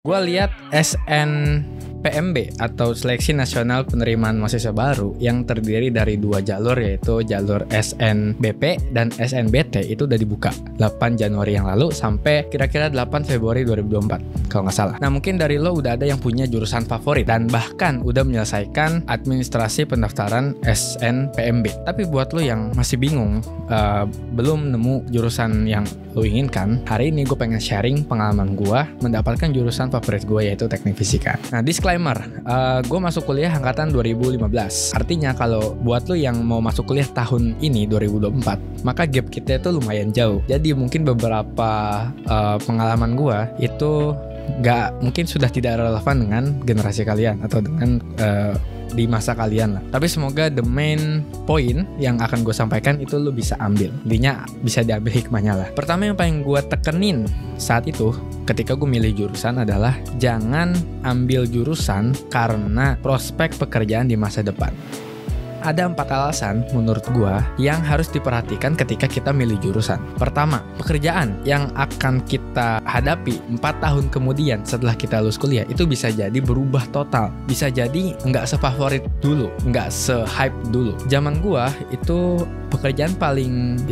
Gue lihat SNPMB atau Seleksi Nasional Penerimaan Mahasiswa Baru yang terdiri dari 2 jalur, yaitu jalur SNBP dan SNBT, itu udah dibuka 8 Januari yang lalu sampai kira-kira 8 Februari 2024 kalau nggak salah. Nah, mungkin dari lo udah ada yang punya jurusan favorit dan bahkan udah menyelesaikan administrasi pendaftaran SNPMB. Tapi buat lo yang masih bingung, belum nemu jurusan yang lo inginkan, hari ini gue pengen sharing pengalaman gue mendapatkan jurusan favorit gue, yaitu teknik fisika. Nah, disclaimer, gue masuk kuliah angkatan 2015. Artinya kalau buat lo yang mau masuk kuliah tahun ini 2024, maka gap kita itu lumayan jauh. Jadi mungkin beberapa pengalaman gue itu mungkin sudah tidak relevan dengan generasi kalian atau dengan di masa kalian lah. Tapi semoga the main point yang akan gue sampaikan itu lo bisa ambil. Intinya bisa diambil hikmahnya lah. Pertama yang paling gue tekenin saat itu ketika gue milih jurusan adalah jangan ambil jurusan karena prospek pekerjaan di masa depan. Ada 4 alasan menurut gua yang harus diperhatikan ketika kita milih jurusan. Pertama, pekerjaan yang akan kita hadapi 4 tahun kemudian setelah kita lulus kuliah itu bisa jadi berubah total. Bisa jadi nggak sefavorit dulu, nggak se-hype dulu. Zaman gua itu pekerjaan paling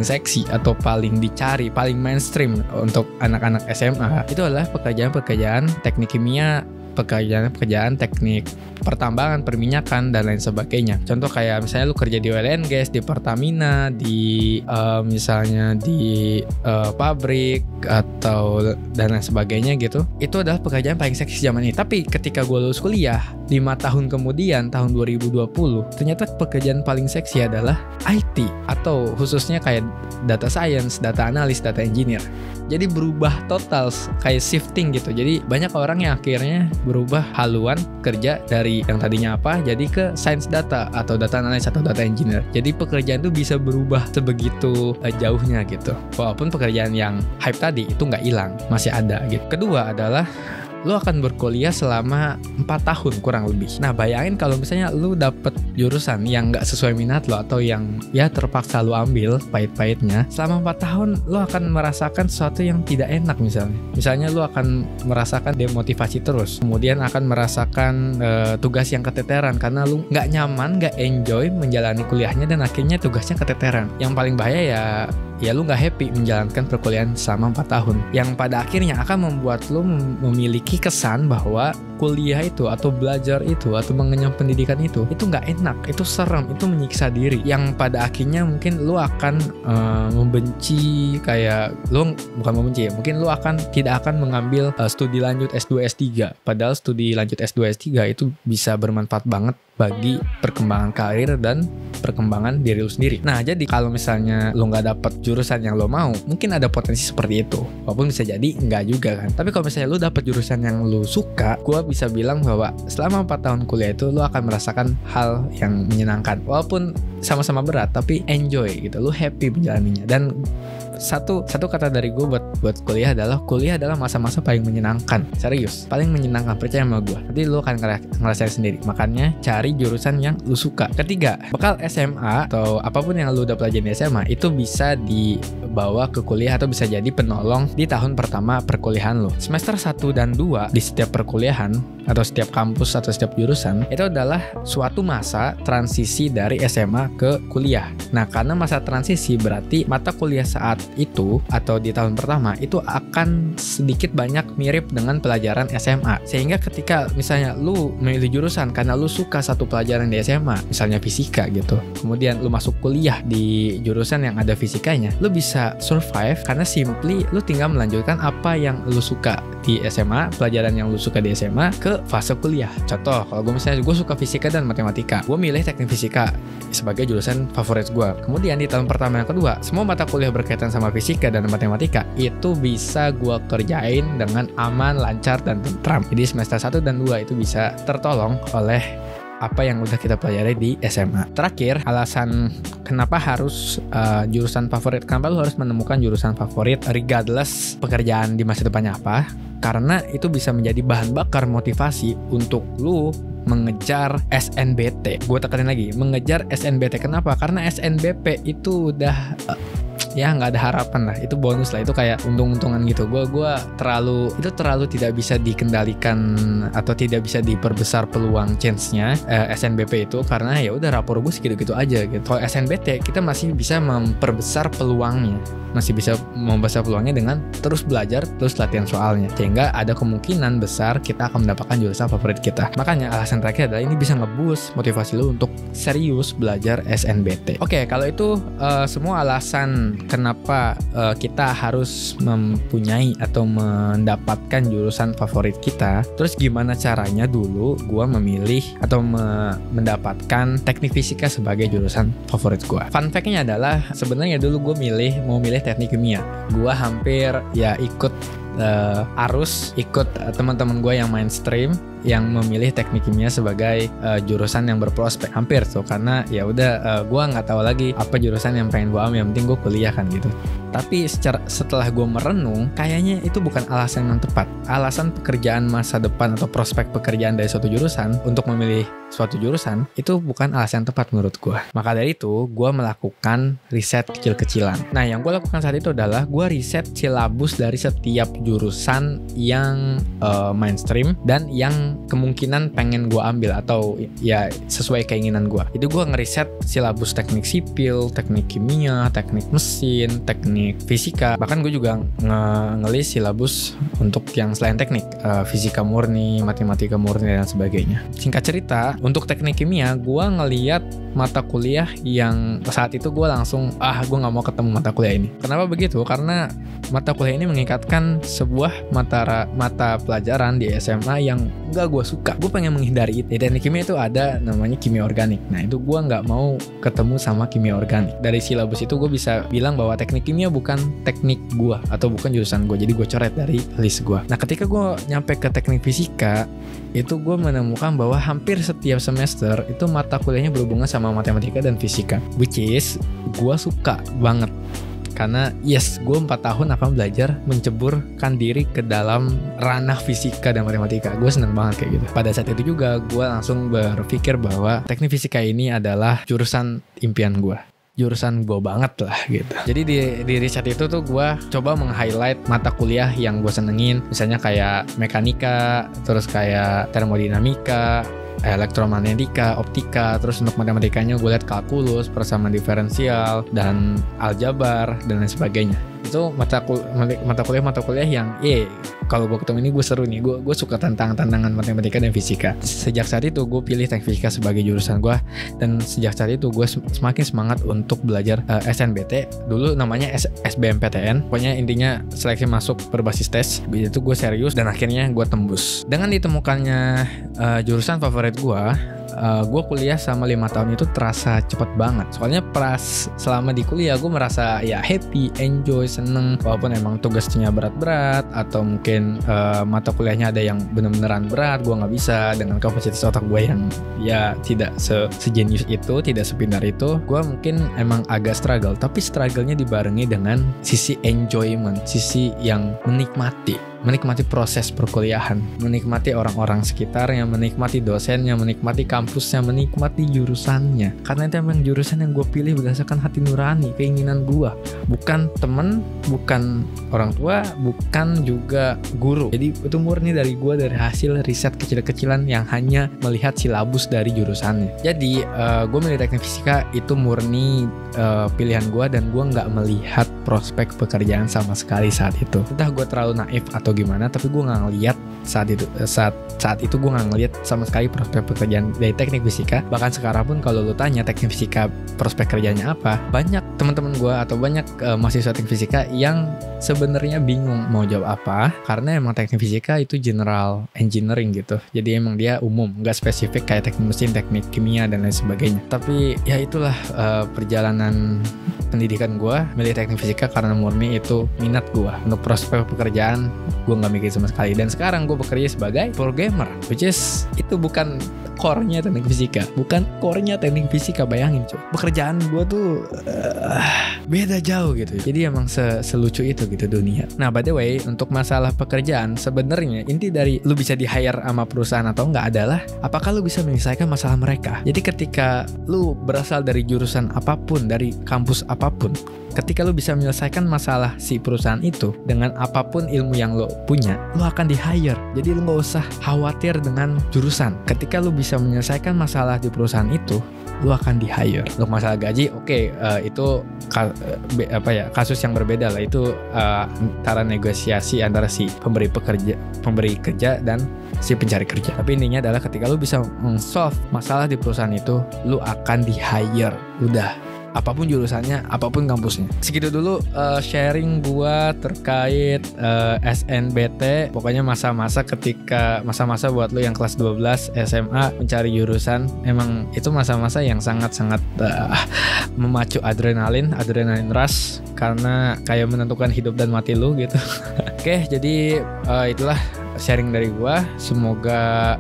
seksi atau paling dicari, paling mainstream untuk anak-anak SMA itu adalah pekerjaan-pekerjaan teknik kimia, pekerjaan teknik pertambangan, perminyakan, dan lain sebagainya. Contoh kayak misalnya lu kerja di oil and gas, di Pertamina, di misalnya di pabrik atau dan lain sebagainya gitu. Itu adalah pekerjaan paling seksi zaman ini. Tapi ketika gue lulus kuliah 5 tahun kemudian, tahun 2020, ternyata pekerjaan paling seksi adalah IT atau khususnya kayak data science, data analis, data engineer. Jadi berubah total, kayak shifting gitu. Jadi banyak orang yang akhirnya berubah haluan kerja dari yang tadinya apa jadi ke science data atau data analis atau data engineer. Jadi pekerjaan itu bisa berubah sebegitu jauhnya gitu. Walaupun pekerjaan yang hype tadi itu nggak hilang, masih ada gitu. Kedua adalah lo akan berkuliah selama 4 tahun kurang lebih. Nah, bayangin kalau misalnya lo dapet jurusan yang gak sesuai minat lo atau yang ya terpaksa lo ambil pahit-pahitnya. Selama 4 tahun lo akan merasakan sesuatu yang tidak enak misalnya. Misalnya lo akan merasakan demotivasi terus. Kemudian akan merasakan tugas yang keteteran karena lo gak nyaman, gak enjoy menjalani kuliahnya dan akhirnya tugasnya keteteran. Yang paling bahaya ya lu gak happy menjalankan perkuliahan selama 4 tahun yang pada akhirnya akan membuat lu memiliki kesan bahwa kuliah itu atau belajar itu atau mengenyam pendidikan itu gak enak, itu serem, itu menyiksa diri yang pada akhirnya mungkin lu akan membenci, kayak lu bukan membenci ya, mungkin lu tidak akan mengambil studi lanjut S2 S3, padahal studi lanjut S2 S3 itu bisa bermanfaat banget bagi perkembangan karir dan perkembangan diri lu sendiri. Nah, jadi kalau misalnya lu nggak dapet jurusan yang lu mau, mungkin ada potensi seperti itu. Walaupun bisa jadi nggak juga kan. Tapi kalau misalnya lu dapet jurusan yang lu suka, gua bisa bilang bahwa selama 4 tahun kuliah itu lu akan merasakan hal yang menyenangkan. Walaupun sama-sama berat, tapi enjoy gitu. Lu happy menjalaninya. Dan satu kata dari gue buat kuliah adalah masa-masa paling menyenangkan. Serius, paling menyenangkan, percaya sama gue. Nanti lu akan ngerasain sendiri. Makanya cari jurusan yang lu suka. Ketiga, bekal SMA atau apapun yang lu udah pelajari di SMA itu bisa dibawa ke kuliah atau bisa jadi penolong di tahun pertama perkuliahan lu. Semester 1 dan 2 di setiap perkuliahan atau setiap kampus atau setiap jurusan itu adalah suatu masa transisi dari SMA ke kuliah. Nah, karena masa transisi berarti mata kuliah saat itu atau di tahun pertama itu akan sedikit banyak mirip dengan pelajaran SMA. Sehingga ketika misalnya lu memilih jurusan karena lu suka satu pelajaran di SMA, misalnya fisika gitu, kemudian lu masuk kuliah di jurusan yang ada fisikanya, lu bisa survive karena simply lu tinggal melanjutkan apa yang lu suka di SMA, pelajaran yang lu suka di SMA ke fase kuliah. Contoh, kalau gue misalnya gue suka fisika dan matematika, gue milih teknik fisika sebagai jurusan favorit gue. Kemudian di tahun pertama dan kedua, semua mata kuliah berkaitan sama fisika dan matematika itu bisa gue kerjain dengan aman, lancar, dan tentram. Jadi semester 1 dan 2 itu bisa tertolong oleh apa yang udah kita pelajari di SMA. Terakhir, alasan kenapa harus jurusan favorit, kenapa lu harus menemukan jurusan favorit regardless pekerjaan di masa depannya apa, karena itu bisa menjadi bahan bakar motivasi untuk lu mengejar SNBT. Gue tekanin lagi, mengejar SNBT. Kenapa? Karena SNBP itu udah ya nggak ada harapan lah, itu bonus lah, itu kayak untung-untungan gitu. Gue terlalu tidak bisa dikendalikan atau tidak bisa diperbesar peluang chance-nya SNBP itu, karena ya udah rapor gue segitu-gitu aja gitu. Kalau SNBT kita masih bisa memperbesar peluangnya, dengan terus belajar, terus latihan soalnya, sehingga ada kemungkinan besar kita akan mendapatkan jurusan favorit kita. Makanya alasan terakhir adalah ini bisa nge-boost motivasi lu untuk serius belajar SNBT. Oke, kalau itu semua alasan kenapa kita harus mempunyai atau mendapatkan jurusan favorit kita. Terus gimana caranya dulu gue memilih atau mendapatkan teknik fisika sebagai jurusan favorit gue. Fun fact-nya adalah sebenarnya dulu gue mau milih teknik kimia. Gue hampir ya ikut arus, ikut teman-teman gue yang mainstream yang memilih teknik kimia sebagai jurusan yang berprospek, hampir tuh, karena ya udah gue nggak tahu lagi apa jurusan yang pengen gue ambil, yang penting gue kuliah kan gitu. Tapi setelah gue merenung, kayaknya itu bukan alasan yang tepat. Alasan pekerjaan masa depan atau prospek pekerjaan dari suatu jurusan untuk memilih suatu jurusan itu bukan alasan yang tepat menurut gue. Maka dari itu gue melakukan riset kecil-kecilan. Nah, yang gue lakukan saat itu adalah gue riset silabus dari setiap jurusan yang mainstream dan yang kemungkinan pengen gue ambil atau ya sesuai keinginan gue. Jadi gue ngeriset silabus teknik sipil, teknik kimia, teknik mesin, teknik fisika. Bahkan gue juga ngelis silabus untuk yang selain teknik, fisika murni, matematika murni dan sebagainya. Singkat cerita, untuk teknik kimia gue ngeliat mata kuliah yang saat itu gue langsung gue nggak mau ketemu mata kuliah ini. Kenapa begitu? Karena mata kuliah ini mengikatkan sebuah mata pelajaran di SMA yang nggak gue suka. Gue pengen menghindari itu. Di teknik kimia itu ada namanya kimia organik. Nah, itu gue nggak mau ketemu sama kimia organik. Dari silabus itu gue bisa bilang bahwa teknik kimia bukan teknik gue atau bukan jurusan gue. Jadi gue coret dari list gue. Nah, ketika gue nyampe ke teknik fisika, itu gue menemukan bahwa hampir setiap semester itu mata kuliahnya berhubungan sama matematika dan fisika, which is gue suka banget. Karena yes, gue 4 tahun akan belajar menceburkan diri ke dalam ranah fisika dan matematika. Gue seneng banget kayak gitu. Pada saat itu juga gue langsung berpikir bahwa teknik fisika ini adalah jurusan impian gue, jurusan gue banget lah gitu. Jadi di riset itu tuh gue coba meng-highlight mata kuliah yang gue senengin. Misalnya kayak mekanika, terus kayak termodinamika, elektromagnetika, optika. Terus untuk matematikanya gue lihat kalkulus, persamaan diferensial, dan aljabar dan lain sebagainya. Itu mata kuliah yang kalau gue ketemu ini gue seru nih. Gue suka tantangan matematika dan fisika. Sejak saat itu gue pilih teknik fisika sebagai jurusan gue, dan sejak saat itu gue semakin semangat untuk belajar SNBT. Dulu namanya SBMPTN. Pokoknya intinya seleksi masuk berbasis tes. Itu gue serius dan akhirnya gue tembus. Dengan ditemukannya jurusan favorit gue kuliah selama 5 tahun itu terasa cepet banget. Soalnya selama di kuliah gue merasa ya happy, enjoy, seneng. Walaupun emang tugasnya berat-berat atau mungkin mata kuliahnya ada yang bener-beneran berat, gue gak bisa dengan kapasitas otak gue yang ya tidak sejenius itu, tidak sepintar itu. Gue mungkin emang agak struggle, tapi struggle-nya dibarengi dengan sisi enjoyment, sisi yang menikmati proses perkuliahan, menikmati orang-orang sekitarnya, menikmati dosennya, menikmati kampusnya, menikmati jurusannya. Karena itu emang jurusan yang gue pilih berdasarkan hati nurani, keinginan gue, bukan temen, bukan orang tua, bukan juga guru. Jadi itu murni dari gue, dari hasil riset kecil-kecilan yang hanya melihat silabus dari jurusannya. Jadi gue milih teknik fisika itu murni pilihan gue, dan gue nggak melihat prospek pekerjaan sama sekali saat itu. Entah gue terlalu naif atau gimana, tapi gue nggak ngeliat saat itu gue nggak ngeliat sama sekali prospek pekerjaan dari teknik fisika. Bahkan sekarang pun kalau lu tanya teknik fisika prospek kerjanya apa, banyak teman-teman gue atau banyak mahasiswa teknik fisika yang sebenarnya bingung mau jawab apa, karena emang teknik fisika itu general engineering gitu. Jadi emang dia umum, nggak spesifik kayak teknik mesin, teknik kimia dan lain sebagainya. Tapi ya itulah perjalanan pendidikan gue milih teknik fisika karena murni itu minat gue. Untuk prospek pekerjaan gue nggak mikir sama sekali, dan sekarang gue bekerja sebagai programmer, which is itu bukan core-nya teknik fisika, bayangin cuy. Pekerjaan gue tuh beda jauh gitu. Jadi emang selucu itu gitu dunia. Nah, by the way, untuk masalah pekerjaan, sebenarnya inti dari lu bisa di-hire sama perusahaan atau enggak adalah apakah lu bisa menyelesaikan masalah mereka. Jadi ketika lu berasal dari jurusan apapun, dari kampus apapun, Ketika lu bisa menyelesaikan masalah si perusahaan itu dengan apapun ilmu yang lu punya, lu akan di hire. Jadi lu gak usah khawatir dengan jurusan. Ketika lu bisa menyelesaikan masalah di perusahaan itu, lu akan di hire. Untuk masalah gaji, itu kasus yang berbeda lah. Itu antara negosiasi antara si pemberi kerja dan si pencari kerja. Tapi intinya adalah ketika lu bisa solve masalah di perusahaan itu, lu akan di hire. Udah, apapun jurusannya, apapun kampusnya. Segitu dulu sharing gua terkait SNBT. Pokoknya masa-masa buat lu yang kelas 12 SMA mencari jurusan, emang itu masa-masa yang sangat-sangat memacu adrenalin rush, karena kayak menentukan hidup dan mati lu gitu. Oke, jadi itulah sharing dari gua. Semoga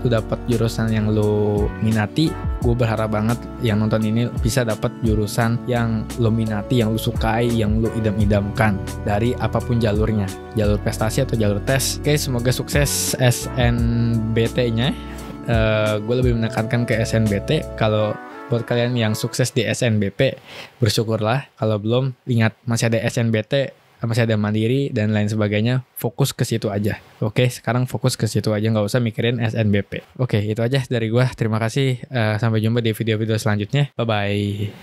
lu dapat jurusan yang lu minati. Gue berharap banget yang nonton ini bisa dapat jurusan yang lo minati, yang lo sukai, yang lo idam-idamkan dari apapun jalurnya, jalur prestasi atau jalur tes. Oke, semoga sukses SNBT-nya. Gue lebih menekankan ke SNBT. Kalau buat kalian yang sukses di SNBP, bersyukurlah. Kalau belum, ingat masih ada SNBT, masih ada mandiri dan lain sebagainya. Fokus ke situ aja. Oke, sekarang fokus ke situ aja, nggak usah mikirin SNBP. Oke, itu aja dari gua. Terima kasih. Sampai jumpa di video-video selanjutnya. Bye bye.